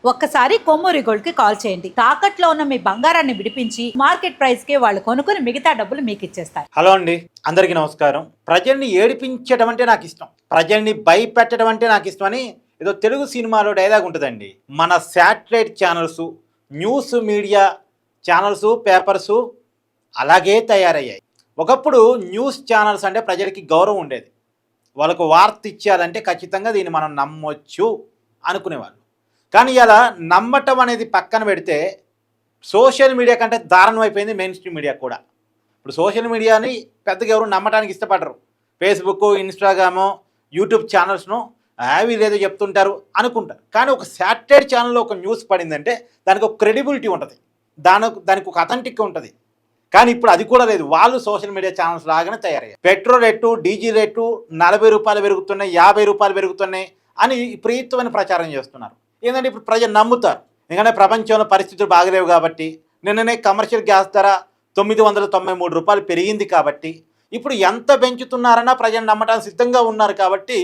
ఒక్కసారి కొమ్మూరి గోల్డ్ కి కాల్ చేయండి. తాకట్లో ఉన్న మీ బంగారాన్ని విడిపించి మార్కెట్ ప్రైస్ కి వాళ్ళు కొనుక్కుని మిగతా డబ్బులు మీకు ఇచ్చేస్తారు. హలో అండి, అందరికీ నమస్కారం. ప్రజల్ని ఏడిపించడం అంటే నాకు ఇష్టం, ప్రజల్ని భయపెట్టడం అంటే నాకు ఇష్టం అని ఏదో తెలుగు సినిమాలో డైలాగ్ ఉంటుందండి. మన satellite channels, news media channels, papers అలాగే తయారయ్యాయి. ఒకప్పుడు న్యూస్ ఛానల్స్ అంటే ప్రజలకి గౌరవం ఉండేది. వాళ్ళకు వార్త ఇచ్చారంటే ఖచ్చితంగా దీన్ని మనం నమ్మొచ్చు అనుకునేవాళ్ళు. కానీ ఇలా నమ్మటం అనేది పక్కన పెడితే సోషల్ మీడియా కంటే దారుణం అయిపోయింది మెయిన్ స్ట్రీమ్ మీడియా కూడా. ఇప్పుడు సోషల్ మీడియాని పెద్దగా ఎవరు నమ్మడానికి ఇష్టపడరు. ఫేస్బుక్, ఇన్స్టాగ్రాము, యూట్యూబ్ ఛానల్స్ను అవి లేదో చెప్తుంటారు అనుకుంటారు. కానీ ఒక శాటిలైట్ ఛానల్లో ఒక న్యూస్ పడిందంటే దానికి ఒక క్రెడిబిలిటీ ఉంటుంది, దానికి ఒక అథెంటిక్ ఉంటుంది. కానీ ఇప్పుడు అది కూడా లేదు. వాళ్ళు సోషల్ మీడియా ఛానల్స్ లాగానే తయారయ్యాయి. పెట్రోల్ రేటు, డీజిల్ రేటు 40 రూపాయలు పెరుగుతున్నాయి, 50 రూపాయలు పెరుగుతున్నాయి అని విపరీతమైన ప్రచారం చేస్తున్నారు. ఏంటంటే ఇప్పుడు ప్రజలు నమ్ముతారు, ఎందుకంటే ప్రపంచంలో పరిస్థితులు బాగలేవు కాబట్టి. నిన్ననే కమర్షియల్ గ్యాస్ ధర 993 రూపాయలు పెరిగింది కాబట్టి ఇప్పుడు ఎంత పెంచుతున్నారన్నా ప్రజలు నమ్మడానికి సిద్ధంగా ఉన్నారు. కాబట్టి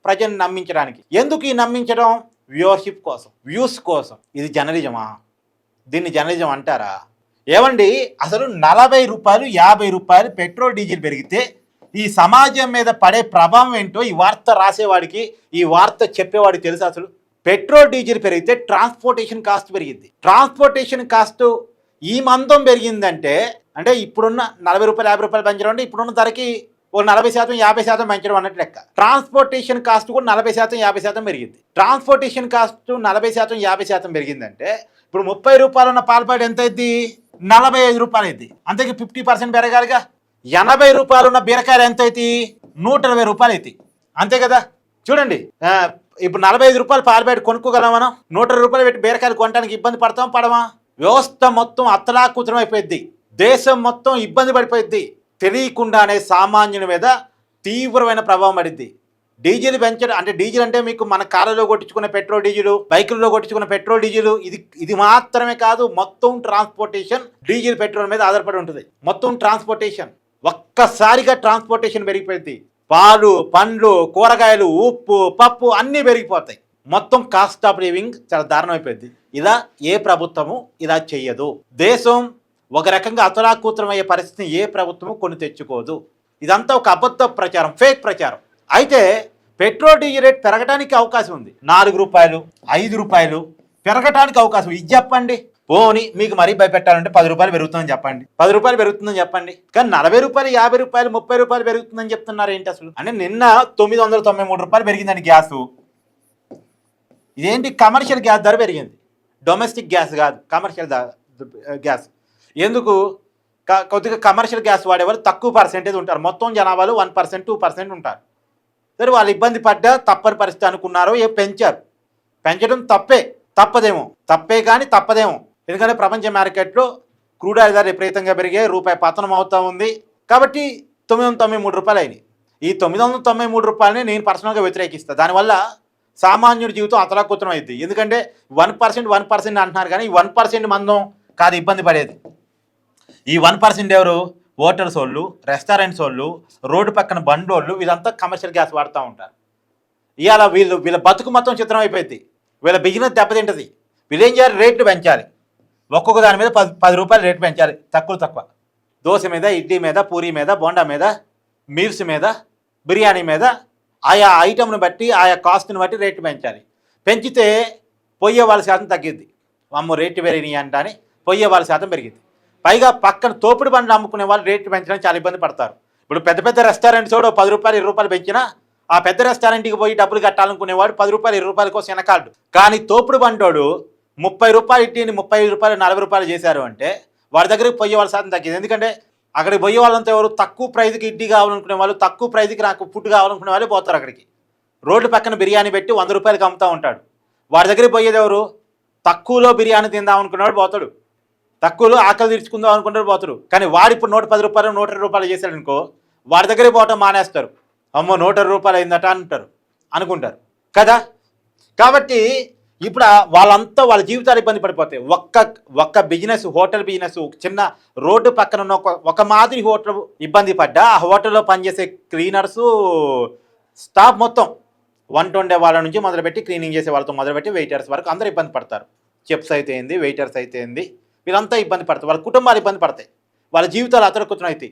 ప్రజల్ని నమ్మించడానికి. ఎందుకు ఈ నమ్మించడం? వ్యూవర్షిప్ కోసం, వ్యూస్ కోసం. ఇది జర్నలిజమా? దీన్ని జర్నలిజం అంటారా? ఏమండి, అసలు 40 రూపాయలు 50 రూపాయలు పెట్రోల్ డీజిల్ పెరిగితే ఈ సమాజం మీద పడే ప్రభావం ఏంటో ఈ వార్త రాసేవాడికి, ఈ వార్త చెప్పేవాడికి తెలుసు. అసలు పెట్రోల్ డీజిల్ పెరిగితే ట్రాన్స్పోర్టేషన్ కాస్ట్ పెరిగింది. ట్రాన్స్పోర్టేషన్ కాస్ట్ ఈ మందం పెరిగిందంటే అంటే ఇప్పుడున్న 40 రూపాయలు 50 రూపాయలు పెంచడం అంటే ఇప్పుడున్న ధరకి ఓ 40% 50% పెంచడం అన్నట్టు లెక్క. ట్రాన్స్పోర్టేషన్ కాస్ట్ కూడా 40% 50% పెరిగింది. ట్రాన్స్పోర్టేషన్ కాస్ట్ 40% 50% పెరిగిందంటే ఇప్పుడు 30 రూపాయలు ఉన్న పాల ప్యాకెట్ ఎంత అయింది? 45 రూపాయలు అయింది. అంతేకి 50% పెరగాలిగా. 80 రూపాయలు ఉన్న బీరకాయలు ఎంత అవుతాయి? 120 రూపాయలు అవుతాయి. అంతే కదా. చూడండి, ఇప్పుడు 45 రూపాయలు పాల ప్యాకెట్ కొనుక్కోగలం మనం. 120 రూపాయలు పెట్టి బీరకాయలు కొనడానికి ఇబ్బంది పడతాం పడమా? వ్యవస్థ మొత్తం అత్తలాకుతలం అయిపోయింది, దేశం మొత్తం ఇబ్బంది పడిపోయింది. తెలియకుండానే సామాన్యుని మీద తీవ్రమైన ప్రభావం పడింది. డీజిల్ పెంచడం అంటే, డీజిల్ అంటే మీకు మన కార్లలో కొట్టించుకునే పెట్రోల్ డీజిల్, బైకుల్లో కొట్టించుకునే పెట్రోల్ డీజిల్, ఇది మాత్రమే కాదు, మొత్తం ట్రాన్స్పోర్టేషన్ డీజిల్ పెట్రోల్ మీద ఆధారపడి ఉంటుంది. మొత్తం ట్రాన్స్పోర్టేషన్ ఒక్కసారిగా ట్రాన్స్పోర్టేషన్ పెరిగిపోయింది. పాలు, పండ్లు, కూరగాయలు, ఉప్పు, పప్పు అన్నీ పెరిగిపోతాయి. మొత్తం కాస్ట్ ఆఫ్ లివింగ్ చాలా దారుణం అయిపోయింది. ఇలా ఏ ప్రభుత్వము ఇలా చెయ్యదు. దేశం ఒక రకంగా అతలాకూతరం అయ్యే పరిస్థితిని ఏ ప్రభుత్వము కొని తెచ్చుకోదు. ఇదంతా ఒక అబద్ధ ప్రచారం, ఫేక్ ప్రచారం. అయితే పెట్రోల్ డీజిల్ రేట్ పెరగడానికి అవకాశం ఉంది. 4 రూపాయలు 5 రూపాయలు పెరగడానికి అవకాశం. ఇది చెప్పండి. పోని మీకు మరీ భయపెట్టాలంటే 10 రూపాయలు పెరుగుతుందని చెప్పండి, 10 రూపాయలు పెరుగుతుందని చెప్పండి. కానీ 40 రూపాయలు 50 రూపాయలు 30 రూపాయలు పెరుగుతుందని చెప్తున్నారు ఏంటి అసలు? అంటే నిన్న 993 రూపాయలు పెరిగిందని గ్యాసు. ఇదేంటి? కమర్షియల్ గ్యాస్ ధర పెరిగింది, డొమెస్టిక్ గ్యాస్ కాదు, కమర్షియల్ గ్యాస్. ఎందుకు? కొద్దిగా కమర్షియల్ గ్యాస్ వాడేవాళ్ళు తక్కువ పర్సెంటేజ్ ఉంటారు. మొత్తం జనాభాలో 1% 2% ఉంటారు. సరే, వాళ్ళు ఇబ్బంది పడ్డా తప్పని పరిస్థితి అనుకున్నారో పెంచారు. పెంచడం తప్పదేమో, తప్పే కానీ తప్పదేమో. ఎందుకంటే ప్రపంచ మార్కెట్లో క్రూడ్ ఆయిల్ ధర విపరీతంగా పెరిగాయి, రూపాయి పతనం అవుతూ ఉంది. కాబట్టి 993 రూపాయలు అయినాయి. ఈ 993 రూపాయలని నేను పర్సనల్గా వ్యతిరేకిస్తాను. దానివల్ల సామాన్యుడి జీవితం అతలాకుతలం అయింది. ఎందుకంటే 1% అంటున్నారు, కానీ ఈ 1% మందం కాదు ఇబ్బంది పడేది. ఈ 1% ఎవరు? హోటల్స్ వాళ్ళు, రెస్టారెంట్స్ వాళ్ళు, రోడ్డు పక్కన బండోళ్ళు, వీళ్ళంతా కమర్షియల్ గ్యాస్ వాడుతూ ఉంటారు. ఇవాళ వీళ్ళ బతుకు మొత్తం చిత్రం అయిపోయింది. వీళ్ళ బిజినెస్ దెబ్బతింటుంది. వీళ్ళు ఏం చేయాలి? రేట్లు పెంచాలి. ఒక్కొక్క దాని మీద 10 రూపాయలు రేటు పెంచాలి. తక్కువ దోశ మీద, ఇడ్లీ మీద, పూరి మీద, బోండా మీద, మీల్స్ మీద, బిర్యానీ మీద, ఆయా ఐటమ్ను బట్టి, ఆయా కాస్ట్ని బట్టి రేట్లు పెంచాలి. పెంచితే పొయ్యే వాళ్ళ శాతం తగ్గిద్ది. అమ్మో రేట్లు పెరిగినాయి అంట అని పొయ్యే వాళ్ళ శాతం పెరిగింది. పైగా పక్కన తోపుడు బండ్లు అమ్ముకునే వాళ్ళు రేట్లు పెంచడానికి చాలా ఇబ్బంది పడతారు. ఇప్పుడు పెద్ద రెస్టారెంట్స్ కూడా 10 రూపాయలు 20 రూపాయలు పెంచినా ఆ పెద్ద రెస్టారెంట్కి పోయి డబ్బులు కట్టాలనుకునేవాడు 10 రూపాయలు 20 రూపాయల కోసం వెనకాడు. కానీ తోపుడు బండోడు 30 రూపాయలు ఇట్టిని 35 రూపాయలు 40 రూపాయలు చేశారు అంటే వాడి దగ్గరికి పోయే వాళ్ళ శాతం తగ్గింది. ఎందుకంటే అక్కడికి పోయే వాళ్ళంతా ఎవరు? తక్కువ ప్రైజ్కి ఇడ్లీ కావాలనుకునే వాళ్ళు, తక్కువ ప్రైజ్కి నాకు ఫుడ్ కావాలనుకునే వాళ్ళే పోతారు అక్కడికి. రోడ్డు పక్కన బిర్యానీ పెట్టి 100 రూపాయలకి అమ్ముతూ ఉంటాడు. వాడి దగ్గరికి పోయేది ఎవరు? తక్కువలో బిర్యానీ తిందాం అనుకునేవాడు పోతాడు, తక్కువలో ఆకలి తీర్చుకుందాం అనుకుంటారు పోతాడు. కానీ వాడు ఇప్పుడు 110 రూపాయలు 120 రూపాయలు చేశాడు అనుకో, వాడి దగ్గరికి పోవటం మానేస్తారు. అమ్మో 120 రూపాయలు అయిందట అనుకుంటారు కదా. కాబట్టి ఇప్పుడు వాళ్ళంతా వాళ్ళ జీవితాలు ఇబ్బంది పడిపోతాయి. ఒక్క బిజినెస్, హోటల్ బిజినెస్, చిన్న రోడ్డు పక్కన ఉన్న ఒక మాదిరి హోటల్ ఇబ్బంది పడ్డా ఆ హోటల్లో పనిచేసే క్లీనర్సు, స్టాఫ్ మొత్తం వంట వండే వాళ్ళ నుంచి మొదలుపెట్టి క్లీనింగ్ చేసే వాళ్ళతో మొదలుపెట్టి వెయిటర్స్ వరకు అందరూ ఇబ్బంది పడతారు. చెఫ్స్ అయితే ఏంది, వెయిటర్స్ అయితే ఏంది, వీళ్ళంతా ఇబ్బంది పడతారు. వాళ్ళ కుటుంబాలు ఇబ్బంది పడతాయి, వాళ్ళ జీవితాలు అతరకుతం అవుతాయి.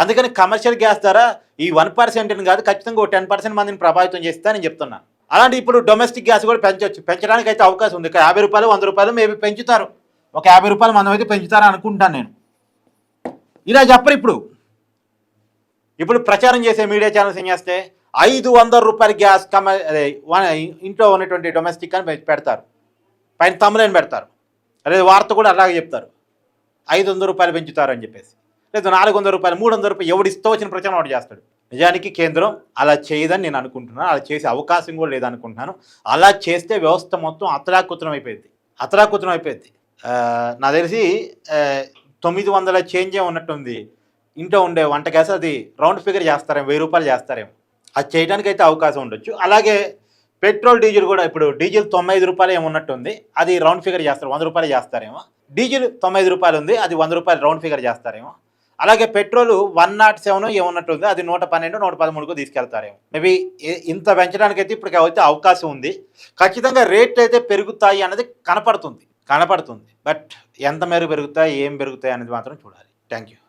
అందుకని కమర్షియల్ గ్యాస్ ధర ఈ 1% కాదు, ఖచ్చితంగా 10% మందిని ప్రభావితం చేస్తా నేను చెప్తున్నాను. అలాంటి ఇప్పుడు డొమెస్టిక్ గ్యాస్ కూడా పెంచవచ్చు, పెంచడానికి అయితే అవకాశం ఉంది. 50 రూపాయలు 100 రూపాయలు మేబీ పెంచుతారు, ఒక 50 రూపాయలు మనం అయితే పెంచుతారని అనుకుంటాను నేను. ఇలా చెప్పరు ఇప్పుడు ప్రచారం చేసే మీడియా ఛానల్స్ ఏం చేస్తే 500 రూపాయల గ్యాస్ అదే ఇంట్లో ఉన్నటువంటి డొమెస్టిక్ అని పెడతారు, పైన తమ్ములని పెడతారు, అదే వార్త కూడా అలాగే చెప్తారు 500 రూపాయలు పెంచుతారు అని చెప్పేసి, లేదా 400 రూపాయలు 300 రూపాయలు ఎవడు ఇష్టం వచ్చిన ప్రచారం వాడు చేస్తాడు. నిజానికి కేంద్రం అలా చేయదని నేను అనుకుంటున్నాను, అలా చేసే అవకాశం కూడా లేదనుకుంటున్నాను. అలా చేస్తే వ్యవస్థ మొత్తం అతలాకుతలం అయిపోయింది. నాకు తెలిసి 900 చేంజే ఉన్నట్టుంది ఇంట్లో ఉండే వంట గ్యాస్. అది రౌండ్ ఫిగర్ చేస్తారేమో, 1000 రూపాయలు చేస్తారేమో. అది చేయడానికి అయితే అవకాశం ఉండొచ్చు. అలాగే పెట్రోల్ డీజిల్ కూడా ఇప్పుడు డీజిల్ 95 రూపాయలు ఏమున్నట్టుంది, అది రౌండ్ ఫిగర్ చేస్తారు, 100 రూపాయలు చేస్తారేమో. డీజిల్ 95 రూపాయలు ఉంది, అది 100 రూపాయలు రౌండ్ ఫిగర్ చేస్తారేమో. అలాగే పెట్రోల్ 107 ఏమున్నట్టుంది, అది 112 113కు తీసుకెళ్తారేమో. మేబీ ఇంత పెంచడానికైతే ఇప్పటికి అయితే అవకాశం ఉంది. ఖచ్చితంగా రేట్లు అయితే పెరుగుతాయి అన్నది కనపడుతుంది. బట్ ఎంత మేరకు పెరుగుతాయి, ఏం పెరుగుతాయి అనేది మాత్రం చూడాలి. Thank you.